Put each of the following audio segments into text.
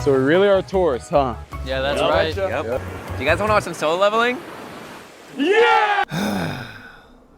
So we really are tourists, huh? Yeah, that's right. Yep. Do you guys want to watch some solo leveling? Yeah!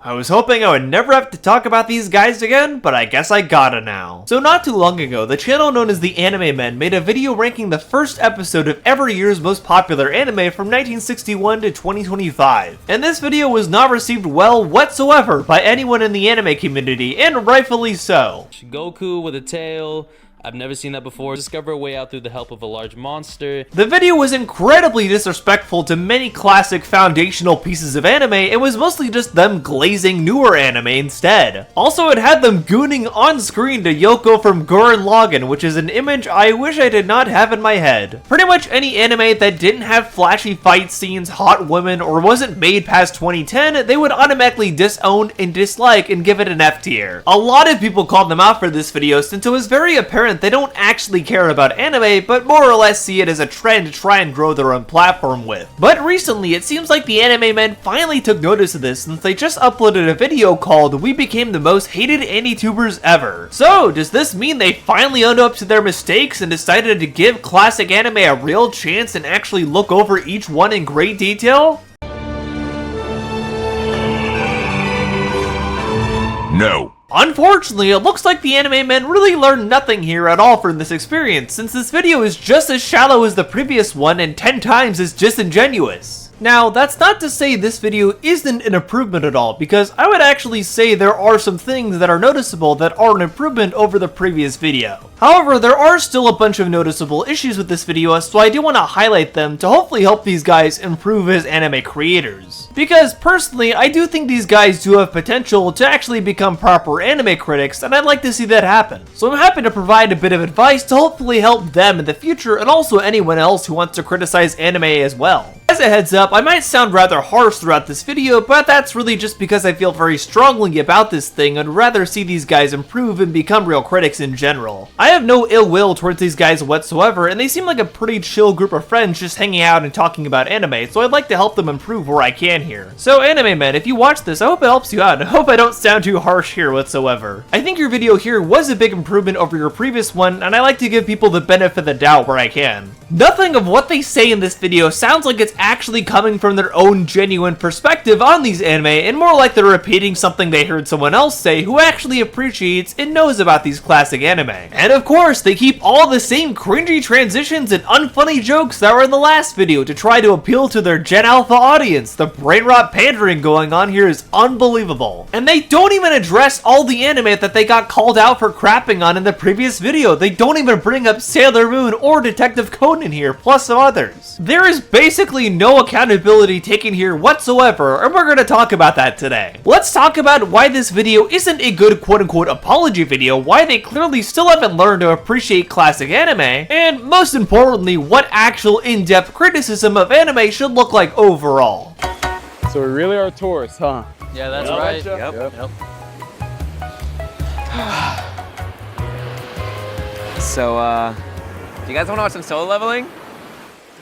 I was hoping I would never have to talk about these guys again, but I guess I gotta now. So not too long ago, the channel known as TheAnimeMen made a video ranking the first episode of every year's most popular anime from 1961 to 2025. And this video was not received well whatsoever by anyone in the anime community, and rightfully so. Goku with a tail. I've never seen that before. Discover a way out through the help of a large monster. The video was incredibly disrespectful to many classic foundational pieces of anime and was mostly just them glazing newer anime instead. Also, it had them gooning on screen to Yoko from Gurren Lagann, which is an image I wish I did not have in my head. Pretty much any anime that didn't have flashy fight scenes, hot women, or wasn't made past 2010, they would automatically disown and dislike and give it an F tier. A lot of people called them out for this video since it was very apparent they don't actually care about anime, but more or less see it as a trend to try and grow their own platform with. But recently, it seems like the TheAnimeMen finally took notice of this since they just uploaded a video called "We Became the Most Hated Anti-Tubers Ever." So, does this mean they finally owned up to their mistakes and decided to give classic anime a real chance and actually look over each one in great detail? No. Unfortunately, it looks like the TheAnimeMen really learned nothing here at all from this experience, since this video is just as shallow as the previous one and 10 times as disingenuous. Now, that's not to say this video isn't an improvement at all, because I would actually say there are some things that are noticeable that are an improvement over the previous video. However, there are still a bunch of noticeable issues with this video, so I do want to highlight them to hopefully help these guys improve as anime creators. Because personally, I do think these guys do have potential to actually become proper anime critics, and I'd like to see that happen. So I'm happy to provide a bit of advice to hopefully help them in the future, and also anyone else who wants to criticize anime as well. As a heads up, I might sound rather harsh throughout this video, but that's really just because I feel very strongly about this thing and rather see these guys improve and become real critics in general. I have no ill will towards these guys whatsoever, and they seem like a pretty chill group of friends just hanging out and talking about anime, so I'd like to help them improve where I can here. So TheAnimeMen, if you watch this, I hope it helps you out, and I hope I don't sound too harsh here whatsoever. I think your video here was a big improvement over your previous one, and I like to give people the benefit of the doubt where I can. Nothing of what they say in this video sounds like it's actually coming from their own genuine perspective on these anime, and more like they're repeating something they heard someone else say who actually appreciates and knows about these classic anime. And of course, they keep all the same cringy transitions and unfunny jokes that were in the last video to try to appeal to their Gen Alpha audience. The brain rot pandering going on here is unbelievable. And they don't even address all the anime that they got called out for crapping on in the previous video. They don't even bring up Sailor Moon or Detective Conan here, plus some others. There is basically no accountability taken here whatsoever, and we're going to talk about that today. Let's talk about why this video isn't a good quote-unquote apology video, why they clearly still haven't learned to appreciate classic anime, and most importantly, what actual in-depth criticism of anime should look like overall. So we really are tourists, huh? Yeah, that's right. Yep. So, do you guys want to watch some solo leveling?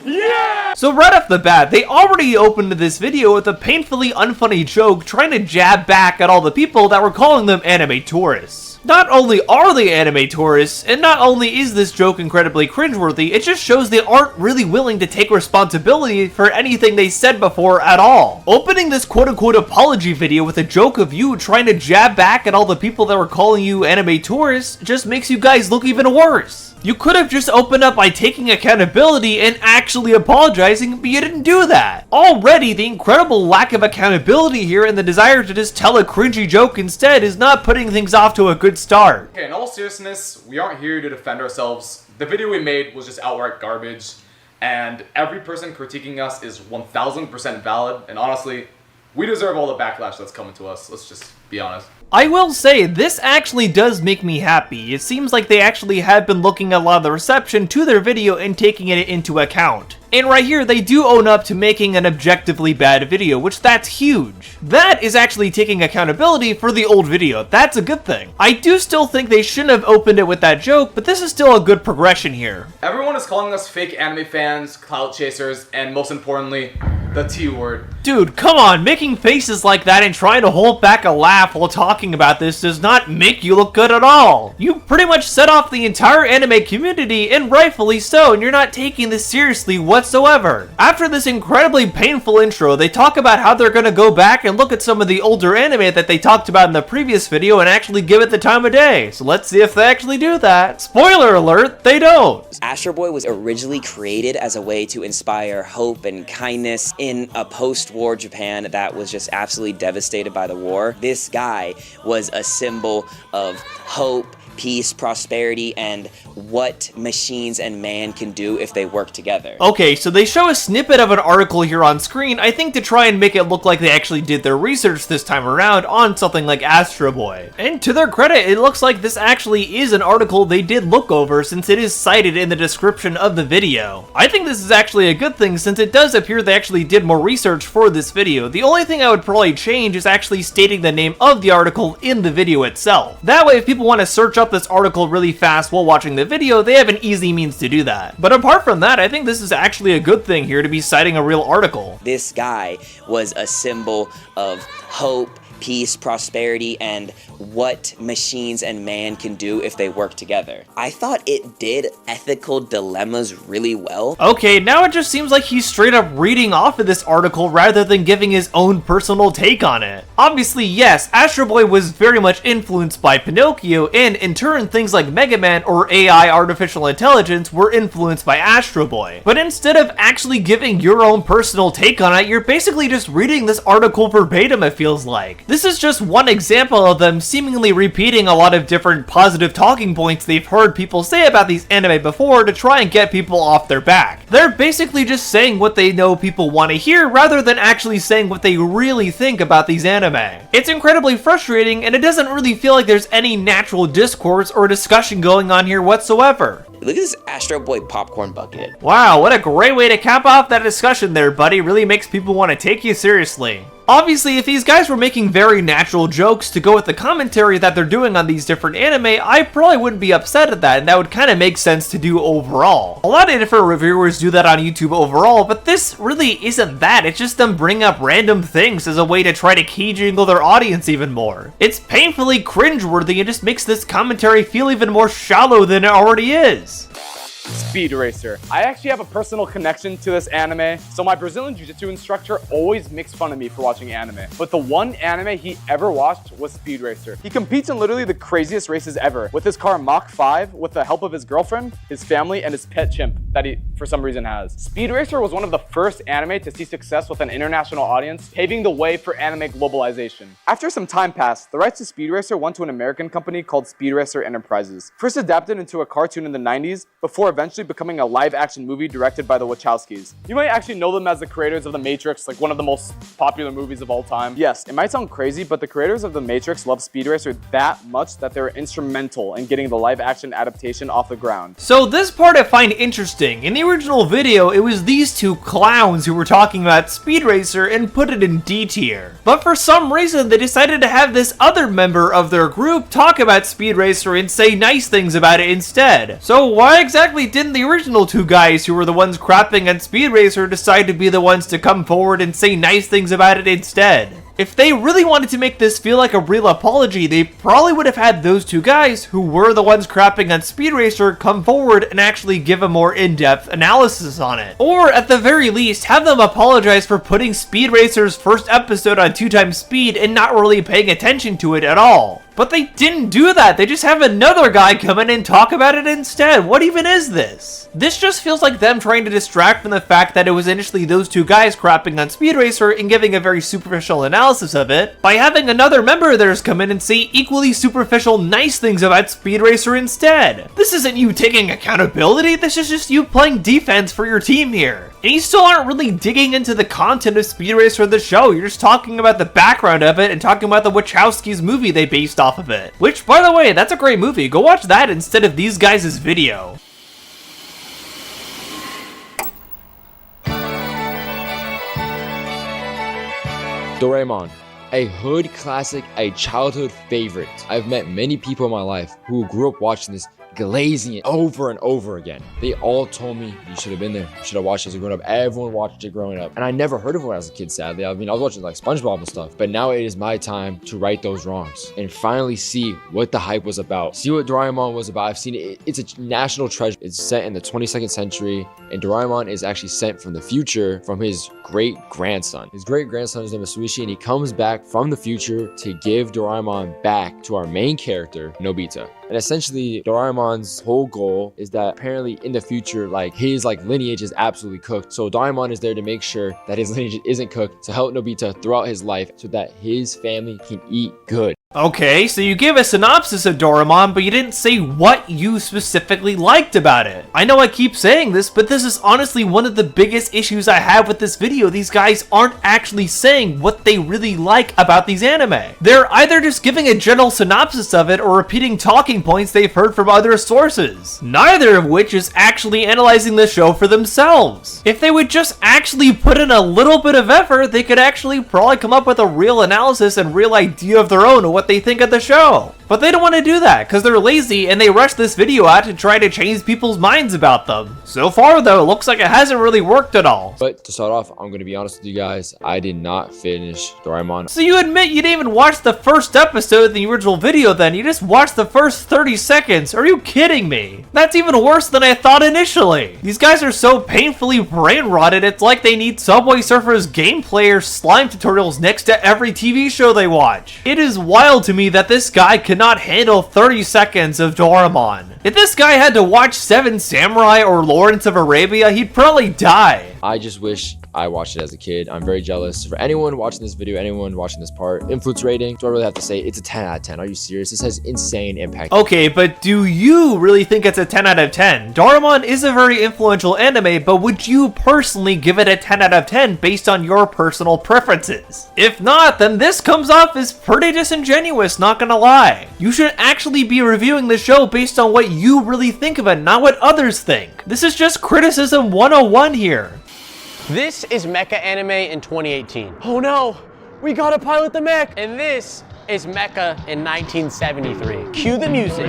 Yeah! So right off the bat, they already opened this video with a painfully unfunny joke trying to jab back at all the people that were calling them anime tourists. Not only are they anime tourists, and not only is this joke incredibly cringeworthy, it just shows they aren't really willing to take responsibility for anything they said before at all. Opening this quote-unquote apology video with a joke of you trying to jab back at all the people that were calling you anime tourists just makes you guys look even worse. You could have just opened up by taking accountability and actually apologizing, but you didn't do that. Already, the incredible lack of accountability here and the desire to just tell a cringy joke instead is not putting things off to a good start. Okay, in all seriousness, we aren't here to defend ourselves. The video we made was just outright garbage, and every person critiquing us is 1000% valid, and honestly, we deserve all the backlash that's coming to us. Let's just be honest. I will say, this actually does make me happy. It seems like they actually have been looking at a lot of the reception to their video and taking it into account. And right here, they do own up to making an objectively bad video, which that's huge. That is actually taking accountability for the old video. That's a good thing. I do still think they shouldn't have opened it with that joke, but this is still a good progression here. Everyone is calling us fake anime fans, clout chasers, and most importantly, the T word. Dude, come on, making faces like that and trying to hold back a laugh while talking about this does not make you look good at all. You pretty much set off the entire anime community, and rightfully so, and you're not taking this seriously whatsoever. After this incredibly painful intro, they talk about how they're gonna go back and look at some of the older anime that they talked about in the previous video and actually give it the time of day. So let's see if they actually do that. Spoiler alert, they don't. Astro Boy was originally created as a way to inspire hope and kindness in a post-war Japan that was just absolutely devastated by the war. This guy was a symbol of hope, peace, prosperity, and what machines and man can do if they work together. Okay, so they show a snippet of an article here on screen, I think to try and make it look like they actually did their research this time around on something like Astro Boy. And to their credit, it looks like this actually is an article they did look over since it is cited in the description of the video. I think this is actually a good thing since it does appear they actually did more research for this video. The only thing I would probably change is actually stating the name of the article in the video itself. That way, if people want to search up this article really fast while watching the video, they have an easy means to do that. But apart from that, I think this is actually a good thing here to be citing a real article. This guy was a symbol of hope, peace, prosperity, and what machines and man can do if they work together. I thought it did ethical dilemmas really well. Okay, now it just seems like he's straight up reading off of this article rather than giving his own personal take on it. Obviously, yes, Astro Boy was very much influenced by Pinocchio, and in turn, things like Mega Man or AI artificial intelligence were influenced by Astro Boy. But instead of actually giving your own personal take on it, you're basically just reading this article verbatim, it feels like. This is just one example of them seemingly repeating a lot of different positive talking points they've heard people say about these anime before to try and get people off their back. They're basically just saying what they know people want to hear rather than actually saying what they really think about these anime. It's incredibly frustrating, and it doesn't really feel like there's any natural discourse or discussion going on here whatsoever. Look at this Astro Boy popcorn bucket. Wow, what a great way to cap off that discussion there, buddy. Really makes people want to take you seriously. Obviously, if these guys were making very natural jokes to go with the commentary that they're doing on these different anime, I probably wouldn't be upset at that, and that would kind of make sense to do overall. A lot of different reviewers do that on YouTube overall, but this really isn't that. It's just them bringing up random things as a way to try to key jingle their audience even more. It's painfully cringeworthy and just makes this commentary feel even more shallow than it already is. Speed Racer. I actually have a personal connection to this anime. So my Brazilian Jiu-Jitsu instructor always makes fun of me for watching anime. But the one anime he ever watched was Speed Racer. He competes in literally the craziest races ever with his car Mach 5 with the help of his girlfriend, his family, and his pet chimp that he for some reason has. Speed Racer was one of the first anime to see success with an international audience, paving the way for anime globalization. After some time passed, the rights to Speed Racer went to an American company called Speed Racer Enterprises. First adapted into a cartoon in the 90s before eventually becoming a live-action movie directed by the Wachowskis. You might actually know them as the creators of The Matrix, like one of the most popular movies of all time. Yes, it might sound crazy, but the creators of The Matrix love Speed Racer that much that they were instrumental in getting the live-action adaptation off the ground. So this part I find interesting. In the original video, it was these two clowns who were talking about Speed Racer and put it in D tier. But for some reason, they decided to have this other member of their group talk about Speed Racer and say nice things about it instead. So why exactly didn't the original two guys who were the ones crapping on Speed Racer decide to be the ones to come forward and say nice things about it instead? If they really wanted to make this feel like a real apology, they probably would have had those two guys who were the ones crapping on Speed Racer come forward and actually give a more in-depth analysis on it. Or at the very least, have them apologize for putting Speed Racer's first episode on 2x speed and not really paying attention to it at all. But they didn't do that. They just have another guy come in and talk about it instead. What even is this? This just feels like them trying to distract from the fact that it was initially those two guys crapping on Speed Racer and giving a very superficial analysis of it by having another member of theirs come in and say equally superficial nice things about Speed Racer instead. This isn't you taking accountability. This is just you playing defense for your team here. And you still aren't really digging into the content of Speed Racer the show. You're just talking about the background of it and talking about the Wachowskis movie they based off of it. Which, by the way, that's a great movie. Go watch that instead of these guys' video. Doraemon, a hood classic, a childhood favorite. I've met many people in my life who grew up watching this glazing it over and over again. They all told me, you should have been there. You should have watched it as a grown up. Everyone watched it growing up. And I never heard of it when I was a kid, sadly. I mean, I was watching like SpongeBob and stuff. But now it is my time to right those wrongs and finally see what the hype was about. See what Doraemon was about. I've seen it. It's a national treasure. It's set in the 22nd century. And Doraemon is actually sent from the future from his great-grandson. His great-grandson is named Suishi, and he comes back from the future to give Doraemon back to our main character, Nobita. And essentially, Doraemon's whole goal is that apparently in the future, like his lineage is absolutely cooked. So Doraemon is there to make sure that his lineage isn't cooked, to help Nobita throughout his life so that his family can eat good. Okay, so you gave a synopsis of Doraemon, but you didn't say what you specifically liked about it. I know I keep saying this, but this is honestly one of the biggest issues I have with this video. These guys aren't actually saying what they really like about these anime. They're either just giving a general synopsis of it or repeating talking points they've heard from other sources, neither of which is actually analyzing the show for themselves. If they would just actually put in a little bit of effort, they could actually probably come up with a real analysis and real idea of their own of what they think of the show. But they don't want to do that because they're lazy and they rush this video out to try to change people's minds about them. So far though, it looks like it hasn't really worked at all. But to start off, I'm going to be honest with you guys, I did not finish Doraemon. So you admit you didn't even watch the first episode of the original video then? You just watched the first 30 seconds? Are you kidding me? That's even worse than I thought initially. These guys are so painfully brain rotted, it's like they need Subway Surfers gameplay or slime tutorials next to every TV show they watch. It is wild to me that this guy cannot handle 30 seconds of Doraemon. If this guy had to watch Seven Samurai or Lawrence of Arabia, he'd probably die. I just wish I watched it as a kid. I'm very jealous. For anyone watching this video, anyone watching this part, influence rating, do I really have to say it's a 10 out of 10? Are you serious? This has insane impact. Okay, but do you really think it's a 10 out of 10? Doraemon is a very influential anime, but would you personally give it a 10 out of 10 based on your personal preferences? If not, then this comes off as pretty disingenuous, not gonna lie. You should actually be reviewing the show based on what you really think of it, not what others think. This is just criticism 101 here. This is Mecha Anime in 2018. Oh no, we gotta pilot the mech! And this is Mecha in 1973. Cue the music.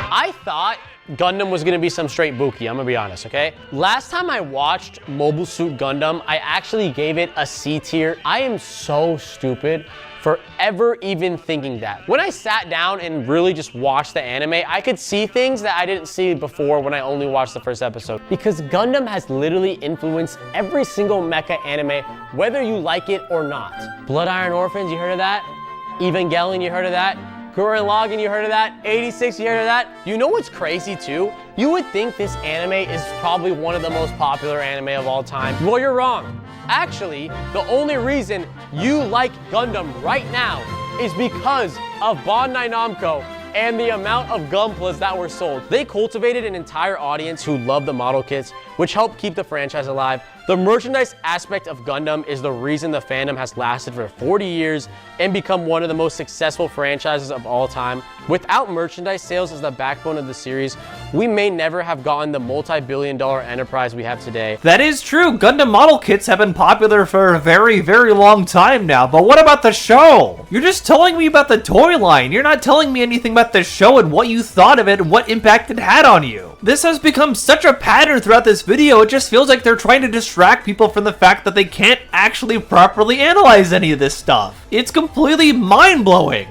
I thought Gundam was gonna be some straight Buki, I'm gonna be honest, okay? Last time I watched Mobile Suit Gundam, I actually gave it a C tier. I am so stupid for ever even thinking that. When I sat down and really just watched the anime, I could see things that I didn't see before when I only watched the first episode. Because Gundam has literally influenced every single mecha anime, whether you like it or not. Blood Iron Orphans, you heard of that? Evangelion, you heard of that? Gurren Lagann, you heard of that? 86, you heard of that? You know what's crazy too? You would think this anime is probably one of the most popular anime of all time. Well, you're wrong. Actually, the only reason you like Gundam right now is because of Bandai Namco and the amount of Gunplas that were sold. They cultivated an entire audience who loved the model kits, which helped keep the franchise alive. The merchandise aspect of Gundam is the reason the fandom has lasted for 40 years and become one of the most successful franchises of all time. Without merchandise sales as the backbone of the series, we may never have gotten the multi-billion-dollar enterprise we have today. That is true. Gundam model kits have been popular for a very, very long time now, but what about the show? You're just telling me about the toy line. You're not telling me anything about the show and what you thought of it and what impact it had on you. This has become such a pattern throughout this video, it just feels like they're trying to distract people from the fact that they can't actually properly analyze any of this stuff. It's completely mind-blowing.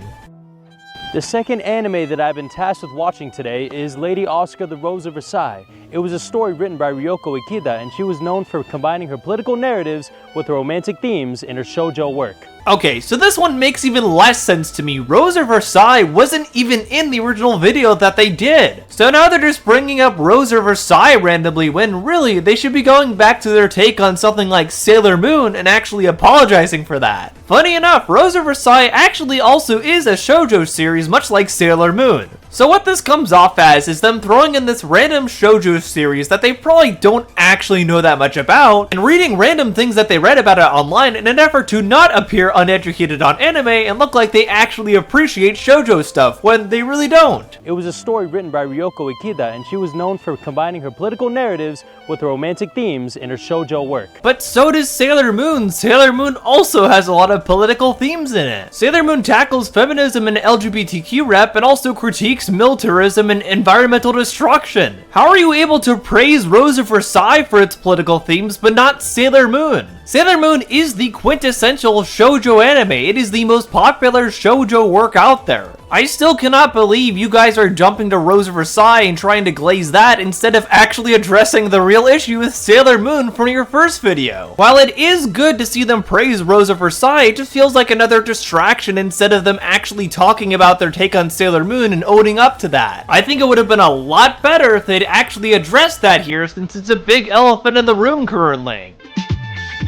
The second anime that I've been tasked with watching today is Lady Oscar, The Rose of Versailles. It was a story written by Ryoko Ikeda, and she was known for combining her political narratives with romantic themes in her shoujo work. Okay, so this one makes even less sense to me. Rose of Versailles wasn't even in the original video that they did. So now they're just bringing up Rose of Versailles randomly when really they should be going back to their take on something like Sailor Moon and actually apologizing for that. Funny enough, Rose of Versailles actually also is a shoujo series much like Sailor Moon. So what this comes off as is them throwing in this random shoujo series that they probably don't actually know that much about and reading random things that they read about it online in an effort to not appear they're uneducated on anime and look like they actually appreciate shoujo stuff when they really don't. It was a story written by Ryoko Ikeda, and she was known for combining her political narratives with romantic themes in her shoujo work. But so does Sailor Moon. Sailor Moon also has a lot of political themes in it. Sailor Moon tackles feminism and LGBTQ rep and also critiques militarism and environmental destruction. How are you able to praise Rose of Versailles for its political themes but not Sailor Moon? Sailor Moon is the quintessential shoujo anime. It is the most popular shoujo work out there. I still cannot believe you guys are jumping to Rose of Versailles and trying to glaze that instead of actually addressing the real issue with Sailor Moon from your first video. While it is good to see them praise Rose of Versailles, it just feels like another distraction instead of them actually talking about their take on Sailor Moon and owning up to that. I think it would have been a lot better if they'd actually addressed that here, since it's a big elephant in the room currently.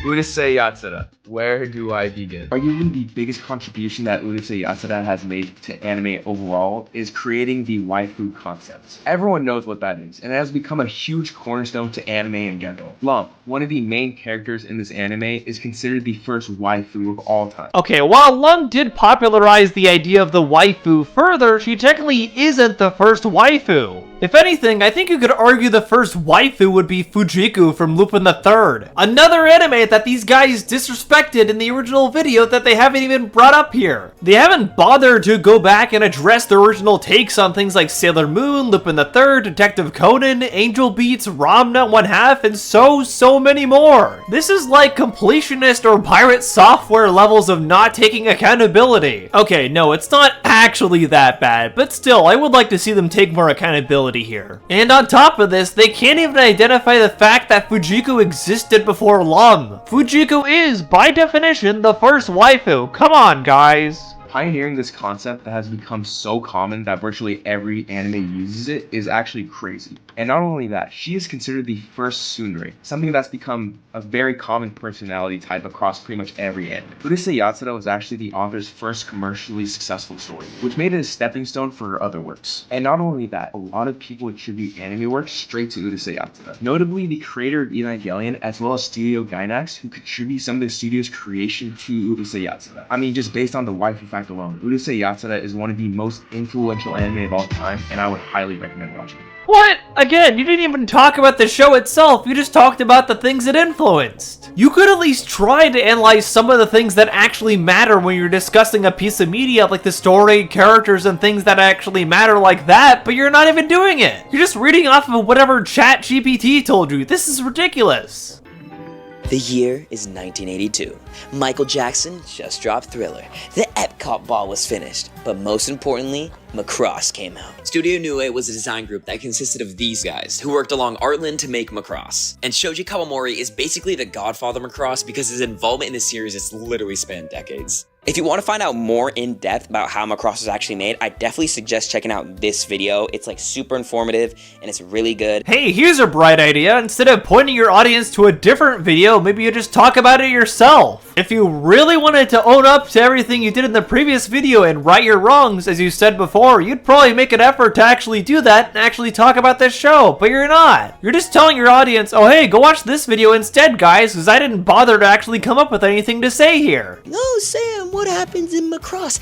Urusei Yatsura. Where do I begin? Arguably the biggest contribution that Urusei Yatsura has made to anime overall is creating the waifu concept. Everyone knows what that is, and it has become a huge cornerstone to anime in general. Lump, one of the main characters in this anime, is considered the first waifu of all time. Okay, while Lung did popularize the idea of the waifu further, she technically isn't the first waifu. If anything, I think you could argue the first waifu would be Fujiko from Lupin the Third. Another anime that these guys disrespected in the original video that they haven't even brought up here. They haven't bothered to go back and address the original takes on things like Sailor Moon, Lupin the Third, Detective Conan, Angel Beats, Ramna 1/2, and so many more. This is like completionist or pirate software levels of not taking accountability. Okay, no, it's not actually that bad, but still, I would like to see them take more accountability here. And on top of this, they can't even identify the fact that Fujiko existed before Lum. Fujiko is, by definition, the first waifu. Come on, guys. Pioneering this concept that has become so common that virtually every anime uses it is actually crazy. And not only that, she is considered the first tsundere, something that's become a very common personality type across pretty much every anime. Urusei Yatsura was actually the author's first commercially successful story, which made it a stepping stone for her other works. And not only that, a lot of people attribute anime work straight to Urusei Yatsura. Notably, the creator of Evangelion, as well as Studio Gainax, who contribute some of the studio's creation to Urusei Yatsura. I mean, just based on the waifu fact alone, Urusei Yatsura is one of the most influential anime of all time, and I would highly recommend watching it. What? Again, you didn't even talk about the show itself, you just talked about the things it influenced. You could at least try to analyze some of the things that actually matter when you're discussing a piece of media, like the story, characters, and things that actually matter like that, but you're not even doing it. You're just reading off of whatever ChatGPT told you. This is ridiculous. The year is 1982. Michael Jackson just dropped Thriller. The Epcot ball was finished. But most importantly, Macross came out. Studio Nue was a design group that consisted of these guys, who worked along Artland to make Macross. And Shoji Kawamori is basically the godfather of Macross because his involvement in the series has literally spanned decades. If you want to find out more in depth about how Macross was actually made, I definitely suggest checking out this video. It's like super informative and it's really good. Hey, here's a bright idea. Instead of pointing your audience to a different video, maybe you just talk about it yourself. If you really wanted to own up to everything you did in the previous video and right your wrongs, as you said before, you'd probably make an effort to actually do that and actually talk about this show, but you're not. You're just telling your audience, oh hey, go watch this video instead, guys, because I didn't bother to actually come up with anything to say here. No, Sam, what happens in Macross?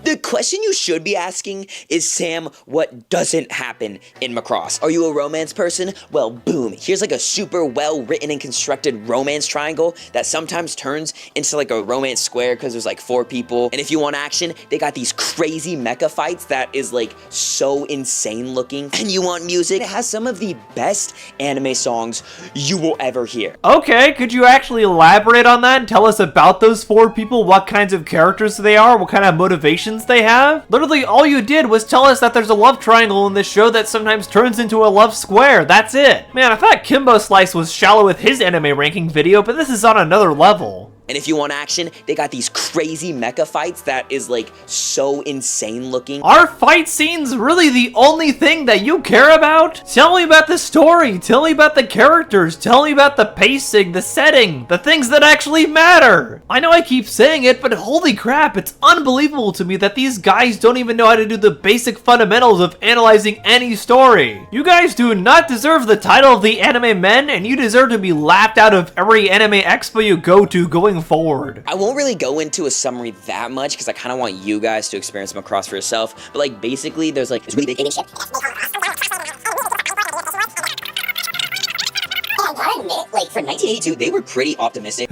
The question you should be asking is, Sam, what doesn't happen in Macross? Are you a romance person? Well, boom, here's like a super well-written and constructed romance triangle that sometimes turns into like a romance square because there's like 4 people. And if you want action, they got these crazy mecha fights that is like so insane looking. And you want music? It has some of the best anime songs you will ever hear. Okay, could you actually elaborate on that and tell us about those 4 people, what kinds of characters they are, what kind of motivations they have? Literally all you did was tell us that there's a love triangle in this show that sometimes turns into a love square. That's it. Man, I thought Kimbo Slice was shallow with his anime ranking video, but this is on another level. And if you want action, they got these crazy mecha fights that is like so insane looking. Are fight scenes really the only thing that you care about? Tell me about the story, tell me about the characters, tell me about the pacing, the setting, the things that actually matter. I know I keep saying it, but holy crap, it's unbelievable to me that these guys don't even know how to do the basic fundamentals of analyzing any story. You guys do not deserve the title of the Anime Men, and you deserve to be laughed out of every anime expo you go to going moving forward. I won't really go into a summary that much because I kind of want you guys to experience Macross for yourself. But like basically, there's like this really big ship. I gotta admit, like for 1982, they were pretty optimistic.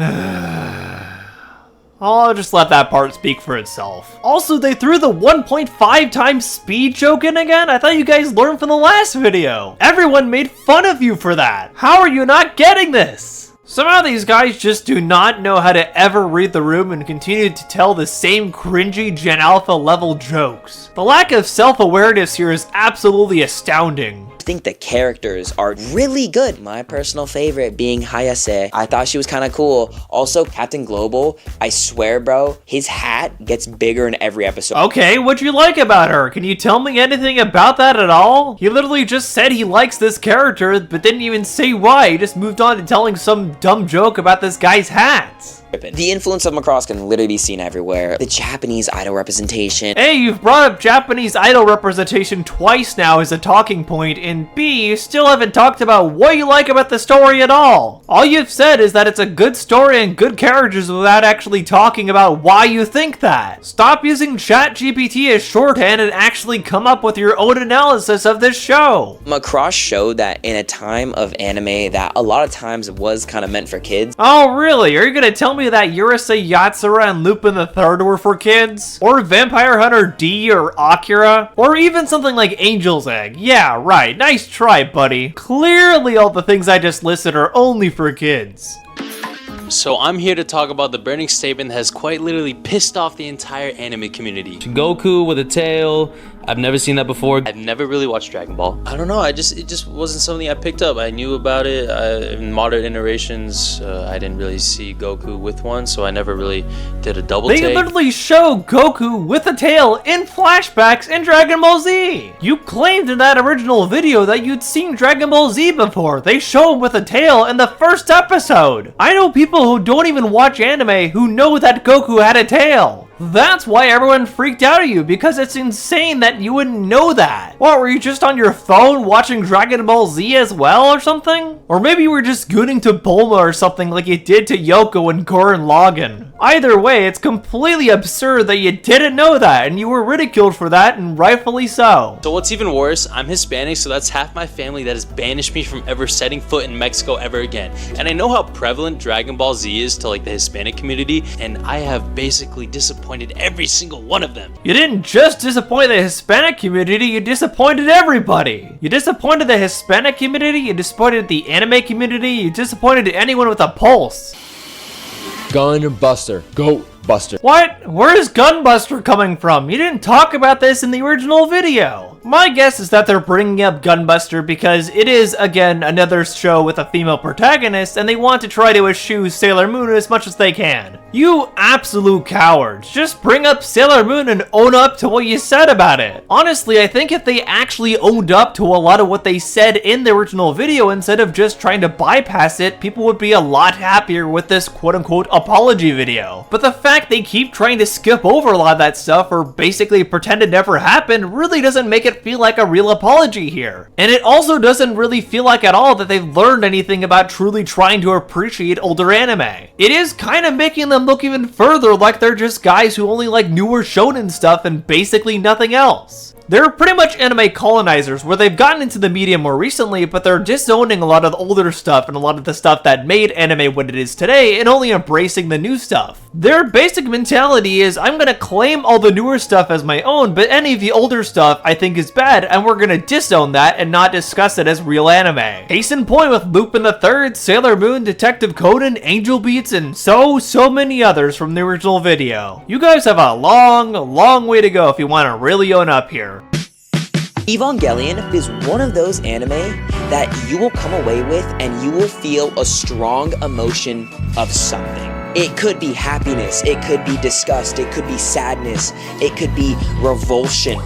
I'll just let that part speak for itself. Also, they threw the 1.5 times speed joke in again? I thought you guys learned from the last video. Everyone made fun of you for that. How are you not getting this? Somehow these guys just do not know how to ever read the room and continue to tell the same cringy Gen Alpha level jokes. The lack of self-awareness here is absolutely astounding. I think the characters are really good. My personal favorite being Hayase. I thought she was kind of cool. Also, Captain Global, I swear, bro, his hat gets bigger in every episode. Okay, what'd you like about her? Can you tell me anything about that at all? He literally just said he likes this character, but didn't even say why. He just moved on to telling some dumb joke about this guy's hat. The influence of Macross can literally be seen everywhere. The Japanese idol representation. A, you've brought up Japanese idol representation twice now as a talking point, and B, you still haven't talked about what you like about the story at all. All you've said is that it's a good story and good characters without actually talking about why you think that. Stop using ChatGPT as shorthand and actually come up with your own analysis of this show. Macross showed that in a time of anime that a lot of times was kind of meant for kids. Oh really? Are you gonna tell me that Urusei Yatsura and Lupin the Third were for kids? Or Vampire Hunter D or Akira? Or even something like Angel's Egg? Yeah, right. Nice try, buddy. Clearly all the things I just listed are only for kids. So I'm here to talk about the burning statement that has quite literally pissed off the entire anime community. Goku with a tail. I've never seen that before. I've never really watched Dragon Ball. I don't know, it just wasn't something I picked up. I knew about it. In modern iterations, I didn't really see Goku with one, so I never really did a double take. They literally show Goku with a tail in flashbacks in Dragon Ball Z. You claimed in that original video that you'd seen Dragon Ball Z before. They show him with a tail in the first episode. I know people who don't even watch anime who know that Goku had a tail. That's why everyone freaked out at you, because it's insane that you wouldn't know that. What, were you just on your phone watching Dragon Ball Z as well or something? Or maybe you were just gooning to Bulma or something like you did to Yoko and Gurren Lagann. Either way, it's completely absurd that you didn't know that, and you were ridiculed for that, and rightfully so. So what's even worse, I'm Hispanic, so that's half my family that has banished me from ever setting foot in Mexico ever again. And I know how prevalent Dragon Ball Z is to like the Hispanic community, and I have basically disappointed every single one of them. You didn't just disappoint the Hispanic community, you disappointed everybody. You disappointed the Hispanic community, you disappointed the anime community, you disappointed anyone with a pulse. Gunbuster. Go Buster. What? Where is Gunbuster coming from? You didn't talk about this in the original video. My guess is that they're bringing up Gunbuster because it is, again, another show with a female protagonist, and they want to try to eschew Sailor Moon as much as they can. You absolute cowards. Just bring up Sailor Moon and own up to what you said about it. Honestly, I think if they actually owned up to a lot of what they said in the original video instead of just trying to bypass it, people would be a lot happier with this quote-unquote apology video. But the fact they keep trying to skip over a lot of that stuff or basically pretend it never happened really doesn't make it feel like a real apology here. And it also doesn't really feel like at all that they've learned anything about truly trying to appreciate older anime. It is kind of making them look even further like they're just guys who only like newer shonen stuff and basically nothing else. They're pretty much anime colonizers where they've gotten into the medium more recently, but they're disowning a lot of the older stuff and a lot of the stuff that made anime what it is today and only embracing the new stuff. Their basic mentality is, I'm gonna claim all the newer stuff as my own, but any of the older stuff I think is bad, and we're gonna disown that and not discuss it as real anime. Case in point with Lupin the Third, Sailor Moon, Detective Conan, Angel Beats, and so many others from the original video. You guys have a long way to go if you want to really own up here. Evangelion is one of those anime that you will come away with and you will feel a strong emotion of something. It could be happiness, it could be disgust, it could be sadness, it could be revulsion.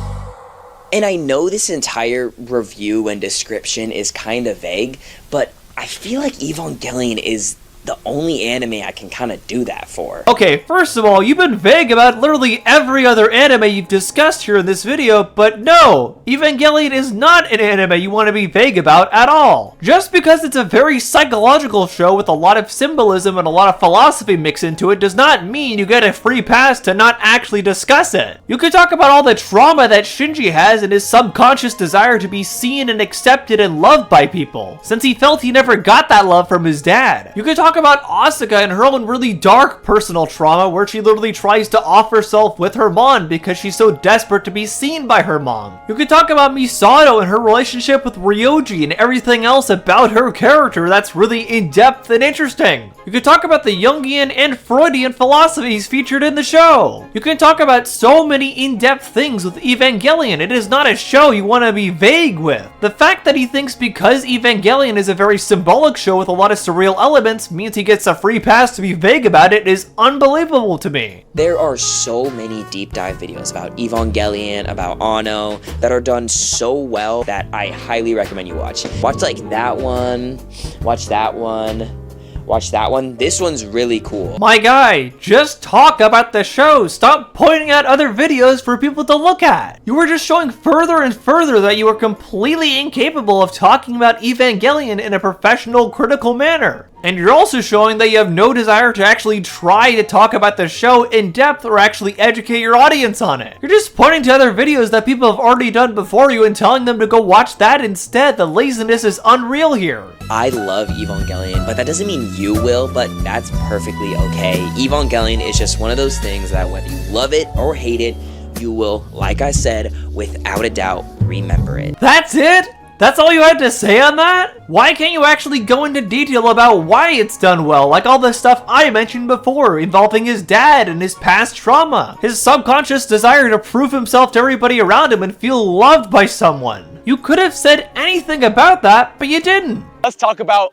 And I know this entire review and description is kind of vague, but I feel like Evangelion is the only anime I can kind of do that for. Okay, first of all, you've been vague about literally every other anime you've discussed here in this video, but no, Evangelion is not an anime you want to be vague about at all. Just because it's a very psychological show with a lot of symbolism and a lot of philosophy mixed into it does not mean you get a free pass to not actually discuss it. You could talk about all the trauma that Shinji has and his subconscious desire to be seen and accepted and loved by people, since he felt he never got that love from his dad. You could talk about Asuka and her own really dark personal trauma where she literally tries to off herself with her mom because she's so desperate to be seen by her mom. You could talk about Misato and her relationship with Ryoji and everything else about her character that's really in-depth and interesting. You could talk about the Jungian and Freudian philosophies featured in the show. You can talk about so many in-depth things with Evangelion. It is not a show you want to be vague with. The fact that he thinks because Evangelion is a very symbolic show with a lot of surreal elements means he gets a free pass to be vague about it is unbelievable to me. There are so many deep dive videos about Evangelion, about Anno, that are done so well that I highly recommend you watch. Watch like that one, watch that one, watch that one. This one's really cool. My guy, just talk about the show. Stop pointing out other videos for people to look at. You were just showing further and further that you are completely incapable of talking about Evangelion in a professional, critical manner. And you're also showing that you have no desire to actually try to talk about the show in depth or actually educate your audience on it. You're just pointing to other videos that people have already done before you and telling them to go watch that instead. The laziness is unreal here. I love Evangelion, but that doesn't mean you will, but that's perfectly okay. Evangelion is just one of those things that whether you love it or hate it, you will, like I said, without a doubt, remember it. That's it? That's all you had to say on that? Why can't you actually go into detail about why it's done well, like all the stuff I mentioned before, involving his dad and his past trauma, his subconscious desire to prove himself to everybody around him and feel loved by someone? You could have said anything about that, but you didn't. Let's talk about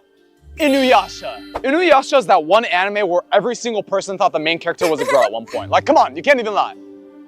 Inuyasha. Inuyasha is that one anime where every single person thought the main character was a girl at one point. Like, come on, you can't even lie.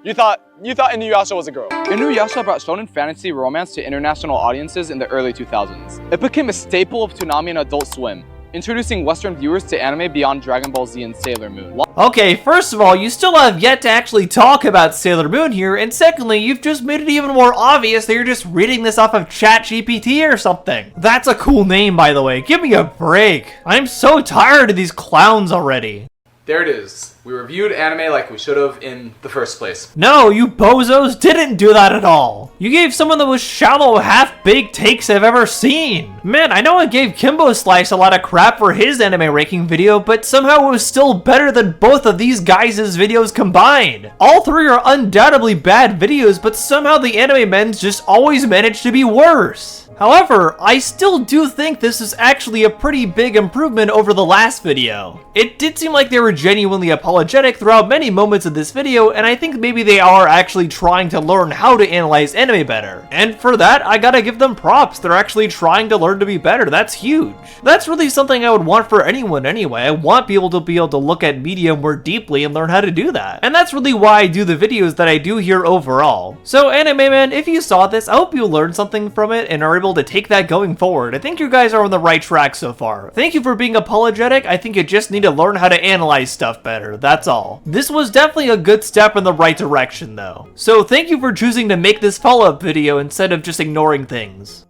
You thought Inuyasha was a girl. Inuyasha brought shonen fantasy romance to international audiences in the early 2000s. It became a staple of Toonami and Adult Swim, introducing Western viewers to anime beyond Dragon Ball Z and Sailor Moon. Okay, first of all, you still have yet to actually talk about Sailor Moon here, and secondly, you've just made it even more obvious that you're just reading this off of ChatGPT or something. That's a cool name, by the way. Give me a break. I'm so tired of these clowns already. There it is. We reviewed anime like we should have in the first place. No, you bozos didn't do that at all. You gave some of the most shallow, half-baked takes I've ever seen. Man, I know I gave Kimbo Slice a lot of crap for his anime ranking video, but somehow it was still better than both of these guys' videos combined. All three are undoubtedly bad videos, but somehow the TheAnimeMen just always manage to be worse. However, I still do think this is actually a pretty big improvement over the last video. It did seem like they were genuinely apologetic throughout many moments of this video, and I think maybe they are actually trying to learn how to analyze anime better. And for that, I gotta give them props. They're actually trying to learn to be better. That's huge. That's really something I would want for anyone anyway. I want people to be able to look at media more deeply and learn how to do that. And that's really why I do the videos that I do here overall. So TheAnimeMen, if you saw this, I hope you learned something from it and are able to take that going forward. I think you guys are on the right track so far. Thank you for being apologetic. I think you just need to learn how to analyze stuff better. That's all. This was definitely a good step in the right direction though. So thank you for choosing to make this follow-up video instead of just ignoring things.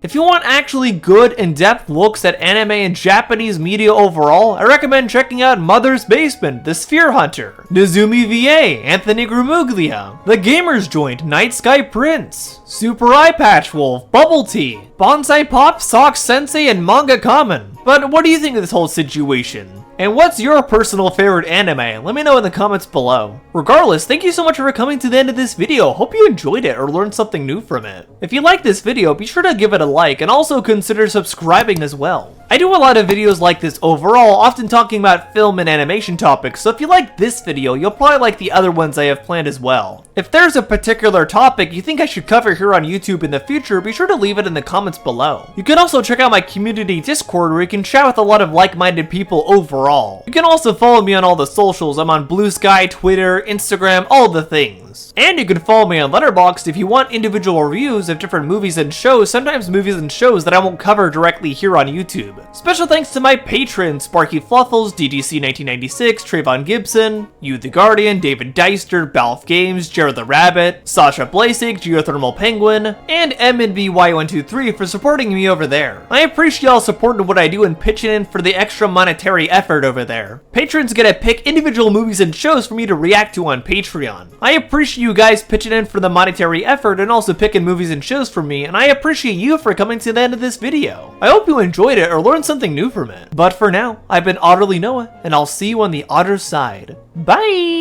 If you want actually good, in-depth looks at anime and Japanese media overall, I recommend checking out Mother's Basement, The Sphere Hunter, Nizumi VA, Anthony Gramuglia, The Gamer's Joint, Night Sky Prince, Super Eye Patch Wolf, Bubble Tea, Bonsai Pop, Sock Sensei, and Manga Common. But what do you think of this whole situation? And what's your personal favorite anime? Let me know in the comments below. Regardless, thank you so much for coming to the end of this video. Hope you enjoyed it or learned something new from it. If you liked this video, be sure to give it a like and also consider subscribing as well. I do a lot of videos like this overall, often talking about film and animation topics, so if you like this video, you'll probably like the other ones I have planned as well. If there's a particular topic you think I should cover here on YouTube in the future, be sure to leave it in the comments below. You can also check out my community Discord where you can chat with a lot of like-minded people overall. You can also follow me on all the socials. I'm on Blue Sky, Twitter, Instagram, all the things. And you can follow me on Letterboxd if you want individual reviews of different movies and shows, sometimes movies and shows that I won't cover directly here on YouTube. YouTube. Special thanks to my patrons, Sparky Fluffles, DGC1996, Trayvon Gibson, You the Guardian, David Deister, Balf Games, Jared the Rabbit, Sasha Blasik, Geothermal Penguin, and MNBY123 for supporting me over there. I appreciate y'all supporting what I do and pitching in for the extra monetary effort over there. Patrons get to pick individual movies and shows for me to react to on Patreon. I appreciate you guys pitching in for the monetary effort and also picking movies and shows for me, and I appreciate you for coming to the end of this video. I hope you enjoyed it or learned something new from it. But for now, I've been Otterly Noah, and I'll see you on the other side. Bye!